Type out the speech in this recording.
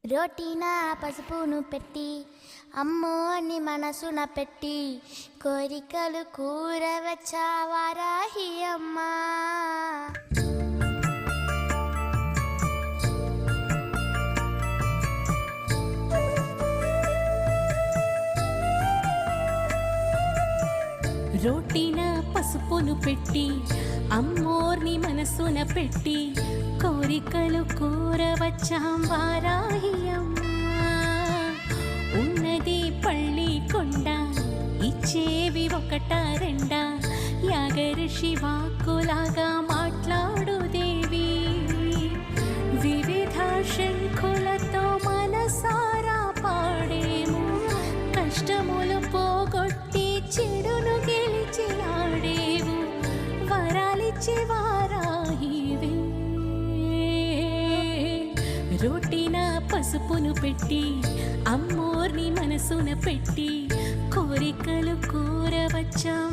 రోటీన పసుపును పెట్టి అమ్మోని మనసున పెట్టి కోరికలు కూరవచ్చా వారాహి అమ్మా. రోటీన పసుపును పెట్టి అమ్మోర్ని మనసున పెట్టి కోరికలు కూరవచ్చాం వారాహి అమ్మా. ఉన్నది పళ్ళి కొండ ఇచ్చేవి ఒకటా రెండా యాగరిషి వాక్కులాగా మాట్లాడు దేవి. వివిధ శంఖులతో మనసారా పాడేము కష్టములు పోగొట్టి చెడును గెలిచి ఆడేవు వరాలిచ్చి వారాహివే. రోటీన పసుపును పెట్టి అమ్మోర్ని మనసున పెట్టి కోరికలు కూరవచ్చాం